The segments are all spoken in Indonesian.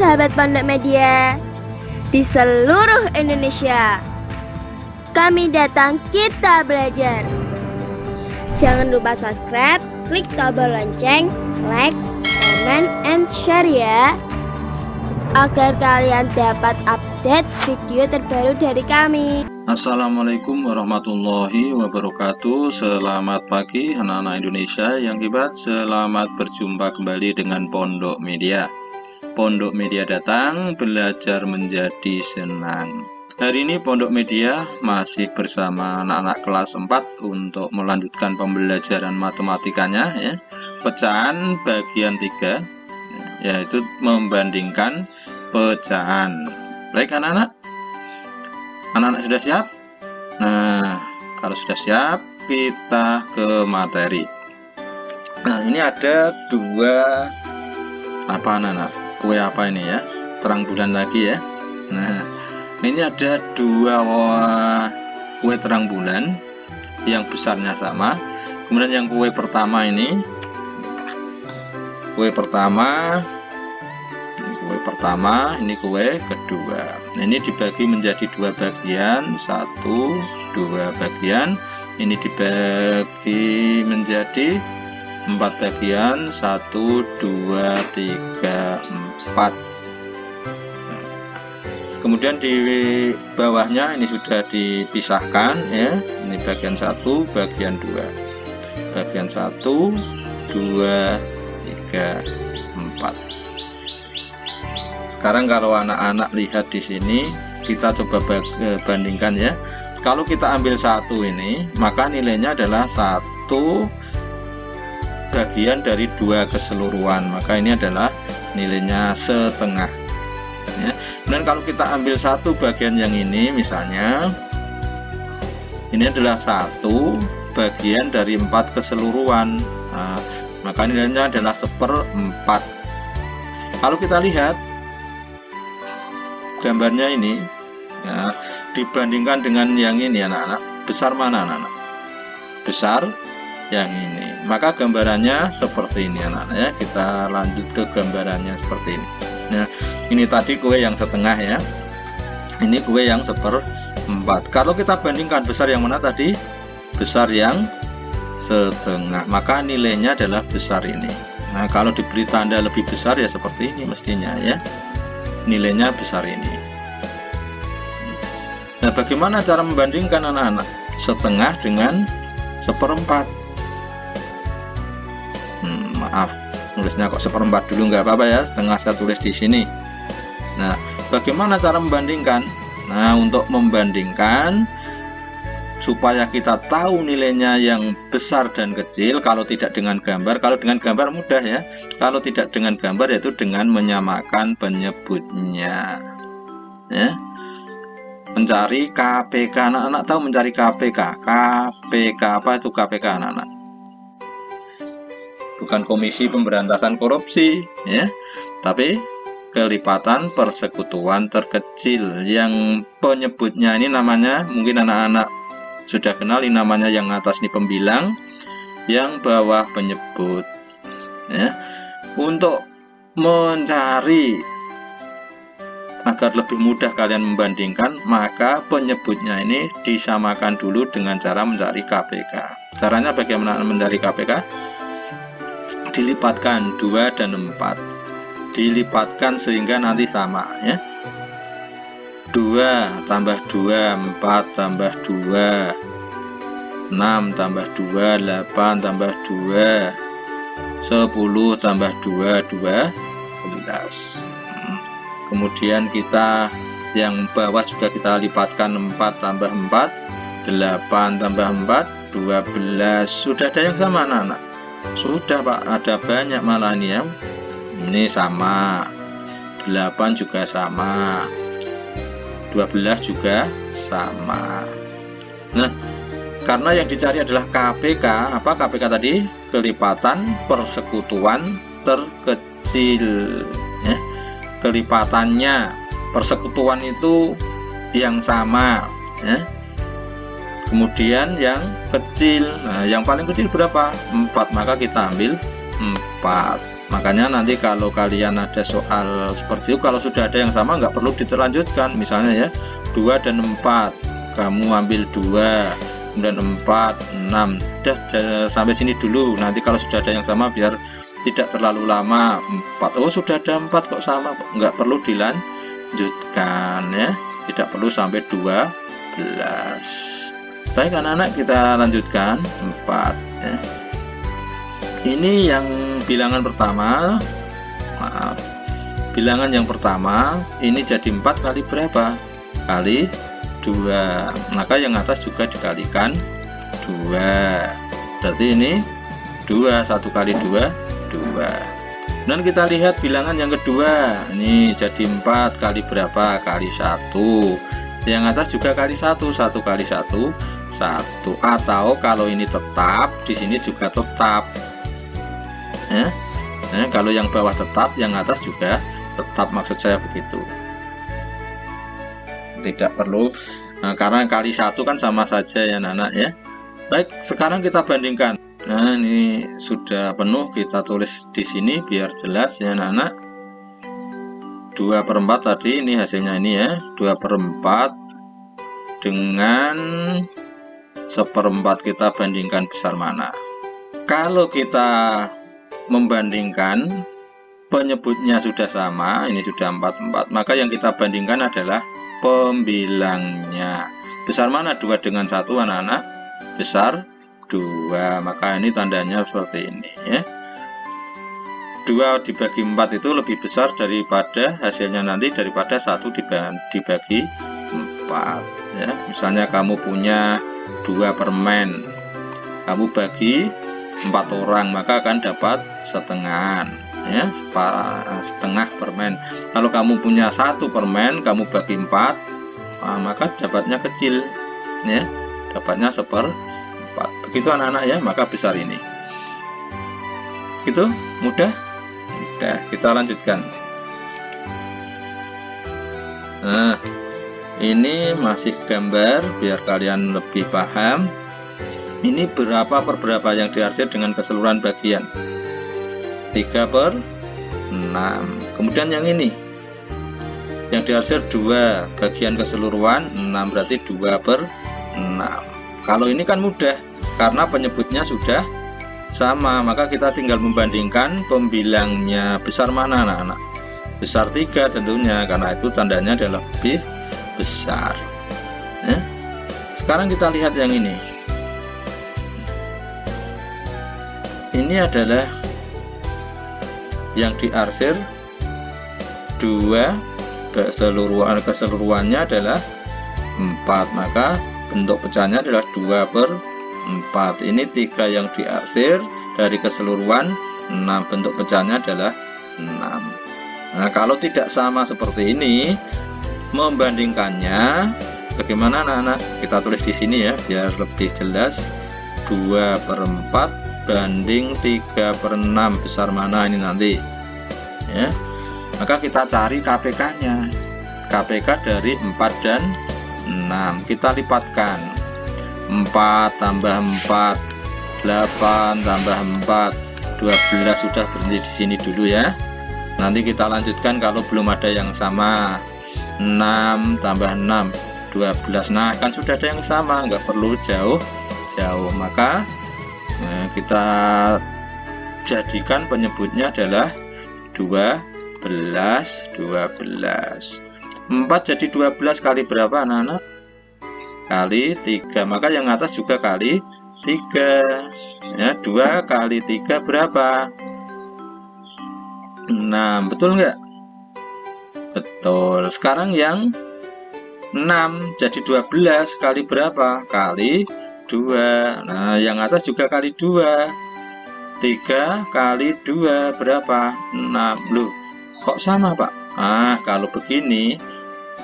sahabat Pondok Media di seluruh Indonesia. Kami datang, kita belajar. Jangan lupa subscribe, klik tombol lonceng, like, comment, and share ya, agar kalian dapat update video terbaru dari kami. Assalamualaikum warahmatullahi wabarakatuh. Selamat pagi anak-anak Indonesia yang hebat. Selamat berjumpa kembali dengan Pondok Media. Pondok Media datang, belajar menjadi senang. Hari ini Pondok Media masih bersama anak-anak kelas 4 untuk melanjutkan pembelajaran matematikanya ya. Pecahan bagian 3, yaitu membandingkan pecahan. Baik anak-anak? Anak-anak sudah siap? Nah, kalau sudah siap, kita ke materi. Nah, ini ada dua apa anak-anak? Kue apa ini ya? Terang bulan lagi ya. Nah, ini ada dua kue terang bulan yang besarnya sama. Kemudian yang kue pertama ini, kue pertama, ini kue kedua. Nah, ini dibagi menjadi dua bagian, 1, 2 bagian. Ini dibagi menjadi 4 bagian, 1, 2, 3, 4. Kemudian di bawahnya ini sudah dipisahkan ya. Ini bagian 1, bagian 2. Bagian 1, 2, 3, 4. Sekarang kalau anak-anak lihat di sini, kita coba bandingkan ya. Kalau kita ambil 1 ini, maka nilainya adalah 1 bagian dari 2 keseluruhan. Maka ini adalah nilainya setengah. Ya. Dan kalau kita ambil 1 bagian yang ini, misalnya, ini adalah 1 bagian dari 4 keseluruhan. Nah, maka nilainya adalah 1/4. Kalau kita lihat gambarnya ini ya, dibandingkan dengan yang ini anak-anak, besar mana anak-anak? Besar yang ini. Maka gambarannya seperti ini anak-anak ya. Kita lanjut ke gambarannya seperti ini. Nah, ini tadi kue yang setengah ya. Ini kue yang 1/4. Kalau kita bandingkan besar yang mana tadi? Besar yang setengah. Maka nilainya adalah besar ini. Nah, kalau diberi tanda lebih besar ya seperti ini mestinya ya. Nilainya besar ini. Nah, bagaimana cara membandingkan anak-anak setengah dengan 1/4? Maaf, nulisnya kok 1/4 dulu, nggak apa-apa ya, setengah saya tulis di sini. Nah, bagaimana cara membandingkan? Nah, untuk membandingkan supaya kita tahu nilainya yang besar dan kecil, kalau tidak dengan gambar, kalau dengan gambar mudah ya. Kalau tidak dengan gambar yaitu dengan menyamakan penyebutnya. Ya. Mencari KPK, anak-anak tahu mencari KPK. KPK apa itu KPK anak-anak? Bukan Komisi Pemberantasan Korupsi, ya. Tapi kelipatan persekutuan terkecil, yang penyebutnya ini namanya mungkin anak-anak sudah kenal, ini namanya yang atas ini pembilang, yang bawah penyebut ya. Untuk mencari agar lebih mudah kalian membandingkan, maka penyebutnya ini disamakan dulu dengan cara mencari KPK. Caranya bagaimana mencari KPK? Dilipatkan 2 dan 4. Dilipatkan sehingga nanti sama ya. 2 tambah 2, 4 tambah 2, 6 tambah 2, 8 tambah 2, 10 tambah 2, 12. Kemudian kita yang bawah juga kita lipatkan, 4 tambah 4, 8 tambah 4, 12. Sudah ada yang sama anak-anak? Sudah Pak, ada banyak malah ini ya. Ini sama, 8 juga sama, 12 juga sama. Nah, karena yang dicari adalah KPK. Apa KPK tadi? Kelipatan persekutuan terkecil ya. Kelipatannya persekutuan itu yang sama ya. Kemudian yang kecil, nah yang paling kecil berapa? 4, maka kita ambil 4. Makanya nanti kalau kalian ada soal seperti itu, kalau sudah ada yang sama nggak perlu diterlanjutkan. Misalnya ya 2 dan 4, kamu ambil 2, kemudian 4, 6, udah sampai sini dulu. Nanti kalau sudah ada yang sama biar tidak terlalu lama. 4, oh sudah ada 4 kok sama, nggak perlu dilanjutkan ya, tidak perlu sampai 12. Baik anak-anak, kita lanjutkan 4 ya. Ini yang bilangan pertama, maaf, bilangan yang pertama ini jadi 4 kali berapa? Kali 2, maka yang atas juga dikalikan 2, berarti ini 2, 1 kali 2, 2. Dan kita lihat bilangan yang kedua, ini jadi 4 kali berapa? Kali 1, yang atas juga kali 1, 1 kali 1, 1, atau kalau ini tetap, di sini juga tetap ya. Nah, kalau yang bawah tetap, yang atas juga tetap, maksud saya begitu. Tidak perlu karena kali 1 kan sama saja ya anak-anak ya. Baik, sekarang kita bandingkan. Nah, ini sudah penuh, kita tulis di sini biar jelas ya anak-anak. 2/4 tadi, ini hasilnya ini ya, 2/4 dengan 1/4, kita bandingkan besar mana. Kalau kita membandingkan, penyebutnya sudah sama, ini sudah 4/4, maka yang kita bandingkan adalah pembilangnya. Besar mana 2 dengan 1 anak-anak? Besar 2, maka ini tandanya seperti ini ya. 2 dibagi 4 itu lebih besar daripada hasilnya nanti, daripada 1 dibagi 4 ya. Misalnya kamu punya 2 permen, kamu bagi 4 orang, maka akan dapat setengah ya, setengah permen. Kalau kamu punya 1 permen, kamu bagi 4, maka dapatnya kecil ya, dapatnya 1/4. Begitu anak-anak ya, maka besar ini. Itu mudah. Mudah. Kita lanjutkan. Nah, ini masih gambar biar kalian lebih paham. Ini berapa per berapa yang diarsir dengan keseluruhan bagian? 3/6. Kemudian yang ini, yang diarsir 2, bagian keseluruhan 6, berarti 2/6. Kalau ini kan mudah, karena penyebutnya sudah sama, maka kita tinggal membandingkan pembilangnya. Besar mana anak-anak? Besar 3 tentunya, karena itu tandanya adalah lebih besar ya. Sekarang kita lihat yang ini. Ini adalah yang diarsir 2, keseluruhannya adalah 4, maka bentuk pecahnya adalah 2/4. Ini 3 yang diarsir dari keseluruhan 6, bentuk pecahnya adalah 6. Nah, kalau tidak sama seperti ini, membandingkannya bagaimana anak-anak? Kita tulis di sini ya biar lebih jelas. 2/4 banding 3/6, besar mana ini nanti ya. Maka kita cari KPK-nya. KPK dari 4 dan 6 kita lipatkan. 4 tambah 4, 8 tambah 4, 12. Sudah berhenti di sini dulu ya. Nanti kita lanjutkan kalau belum ada yang sama. 6 tambah 6, 12. Nah, kan sudah ada yang sama, nggak perlu jauh-jauh. Maka kita jadikan penyebutnya adalah 12. 4 jadi 12 kali berapa anak-anak? Kali 3, maka yang atas juga kali 3 ya. 2 kali 3 berapa? 6, betul nggak? Betul. Sekarang yang 6 jadi 12 kali berapa? Kali 2. Nah, yang atas juga kali 2. 3 kali 2 berapa? 6. Loh, kok sama Pak? Kalau begini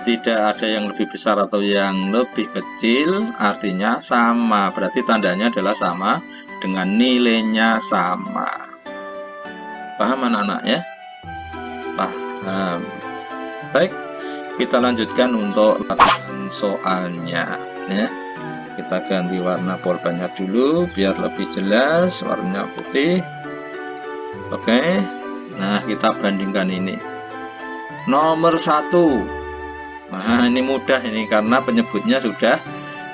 tidak ada yang lebih besar atau yang lebih kecil, artinya sama. Berarti tandanya adalah sama dengan nilainya sama. Paham anak-anak ya? Paham. Baik, kita lanjutkan untuk latihan soalnya ya. Kita ganti warna polpennya dulu biar lebih jelas, warnanya putih. Oke, Nah, kita bandingkan ini. Nomor 1. Nah, ini mudah ini karena penyebutnya sudah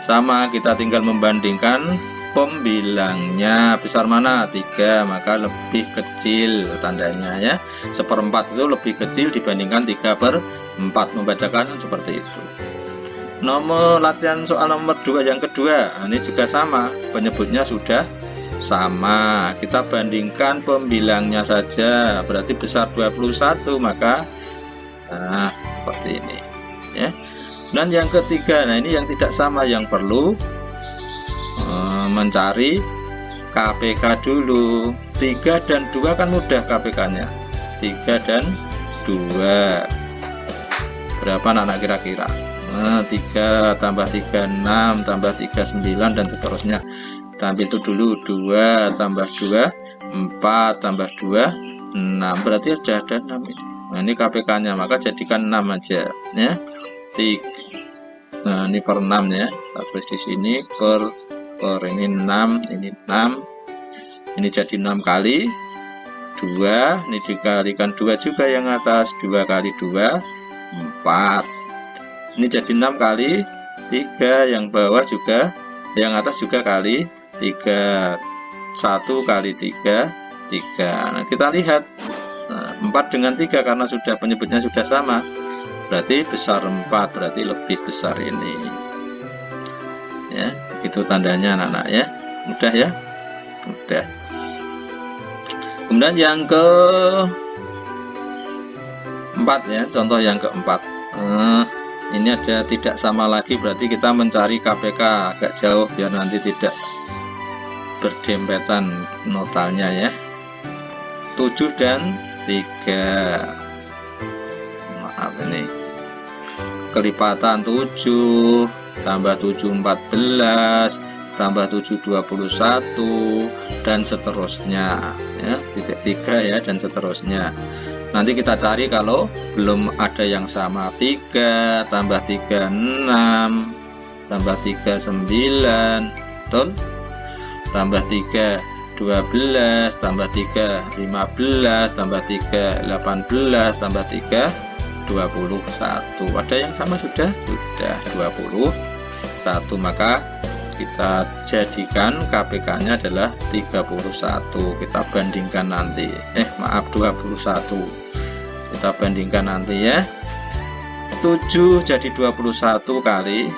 sama. Kita tinggal membandingkan pembilangnya. Besar mana? 3, maka lebih kecil tandanya ya. 1/4 itu lebih kecil dibandingkan 3/4. Membacakan seperti itu. Nomor latihan soal nomor 2 yang kedua. Nah, ini juga sama. Penyebutnya sudah sama, kita bandingkan pembilangnya saja, berarti besar 21, maka nah seperti ini ya. Dan yang ketiga, nah ini yang tidak sama, yang perlu mencari KPK dulu. 3 dan 2 kan mudah KPK-nya. 3 dan 2 berapa anak kira-kira? 3 tambah 3 6 tambah 3 9 dan seterusnya. Kita ambil itu dulu, 2 tambah 2 4 tambah 2 6, berarti sudah ada 6 ini. Nah ini KPK-nya, maka jadikan 6 aja ya. 3. Nah ini per 6 ya, kita tulis di sini per ini 6, ini 6, ini jadi 6 kali 2, ini dikalikan 2 juga yang atas, 2 kali 2 4, ini jadi 6 kali 3, yang bawah juga, yang atas juga kali 3, 1 kali 3 3. Nah kita lihat 4 dengan 3 karena sudah penyebutnya sudah sama, berarti besar 4, berarti lebih besar ini ya. Itu tandanya anak-anak ya, mudah ya, mudah. Kemudian yang keempat ya, contoh yang keempat. Ini ada tidak sama lagi, berarti kita mencari KPK agak jauh biar nanti tidak berdempetan notalnya ya. 7 dan 3. Maaf ini. Kelipatan 7 tambah 7 14 tambah 7 21 dan seterusnya ya. Titik 3 ya, dan seterusnya. Nanti kita cari kalau belum ada yang sama. 3 tambah 3 6 tambah 3 9, betul? Tambah 3 12 tambah 3 15 tambah 3 18 tambah 3 21. Ada yang sama sudah 21, maka kita jadikan KPK-nya adalah 31. Kita bandingkan nanti. Maaf 21. Kita bandingkan nanti ya. 7 jadi 21 kali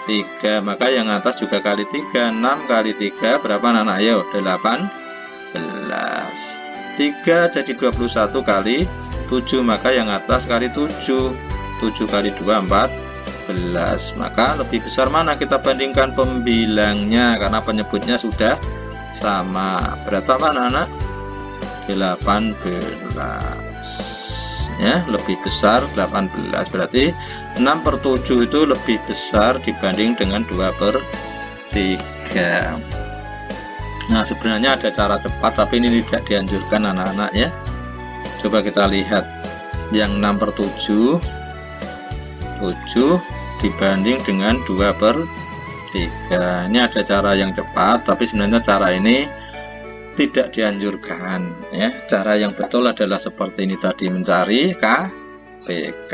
3, maka yang atas juga kali 3. 6 kali 3 berapa anak? Ayo 18. 3 jadi 21 kali 7, maka yang atas kali 7. 7 kali 2 14, maka lebih besar mana? Kita bandingkan pembilangnya karena penyebutnya sudah sama. Berapa anak-anak? 18 ya, lebih besar 18, berarti 6/7 itu lebih besar dibanding dengan 2/3. Nah sebenarnya ada cara cepat, tapi ini tidak dianjurkan anak-anak ya. Coba kita lihat yang 6/7 dibanding dengan 2/3. Ini ada cara yang cepat, tapi sebenarnya cara ini tidak dianjurkan ya. Cara yang betul adalah seperti ini tadi, mencari KPK.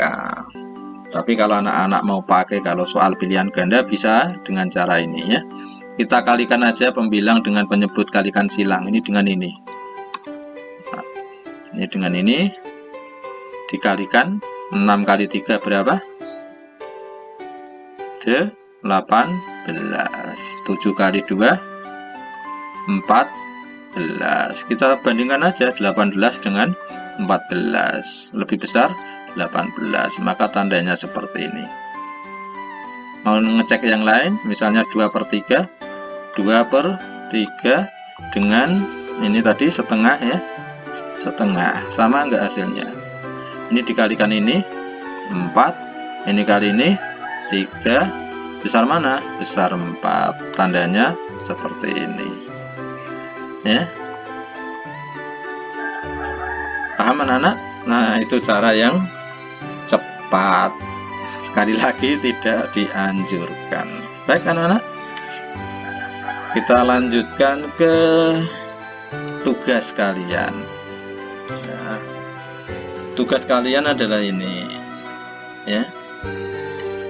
Tapi kalau anak-anak mau pakai, kalau soal pilihan ganda bisa dengan cara ini ya. Kita kalikan aja pembilang dengan penyebut, kalikan silang. Ini dengan ini. Nah, ini dengan ini dikalikan 6 kali 3 berapa? 18. 7 kali 2 14. Kita bandingkan aja 18 dengan 14. Lebih besar 18, maka tandanya seperti ini. Mau ngecek yang lain, misalnya 2/3. 2/3 dengan ini tadi setengah ya, setengah, sama enggak hasilnya? Ini dikalikan ini 4, ini kali ini 3, besar mana? Besar 4, tandanya seperti ini ya. Paham anak-anak? Nah itu cara yang cepat, sekali lagi tidak dianjurkan. Baik anak-anak, kita lanjutkan ke tugas kalian. tugas kalian adalah ini ya.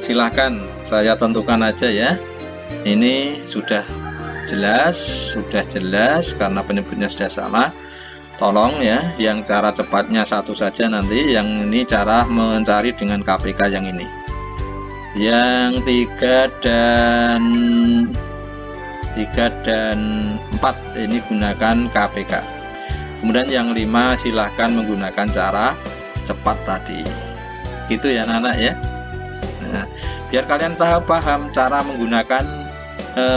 Silahkan saya tentukan aja ya. Ini sudah jelas karena penyebutnya sudah sama. Tolong ya, yang cara cepatnya satu saja nanti, yang ini cara mencari dengan KPK yang ini. Yang 3 dan 4 ini gunakan KPK. Kemudian yang 5 silahkan menggunakan cara cepat tadi. Gitu ya anak-anak ya. Nah, biar kalian paham cara menggunakan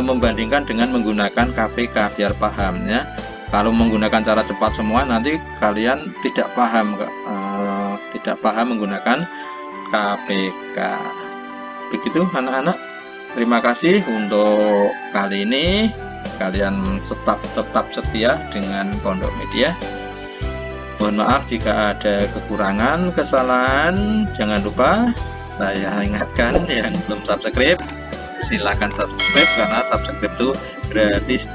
membandingkan dengan menggunakan KPK, biar paham ya. Kalau menggunakan cara cepat semua nanti kalian tidak paham menggunakan KPK. Begitu anak-anak. Terima kasih untuk kali ini. Kalian tetap setia dengan Pondok Media. Mohon maaf jika ada kekurangan, kesalahan. Jangan lupa saya ingatkan yang belum subscribe, silakan subscribe karena subscribe itu gratis.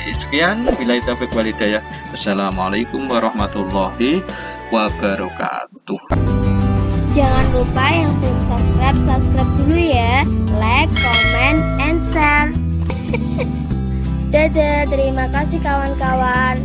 Sekian, billahi taufiq wal hidayah. Wassalamualaikum warahmatullahi wabarakatuh. Jangan lupa yang belum subscribe dulu ya. Like, comment, and share. Dadah, terima kasih kawan-kawan.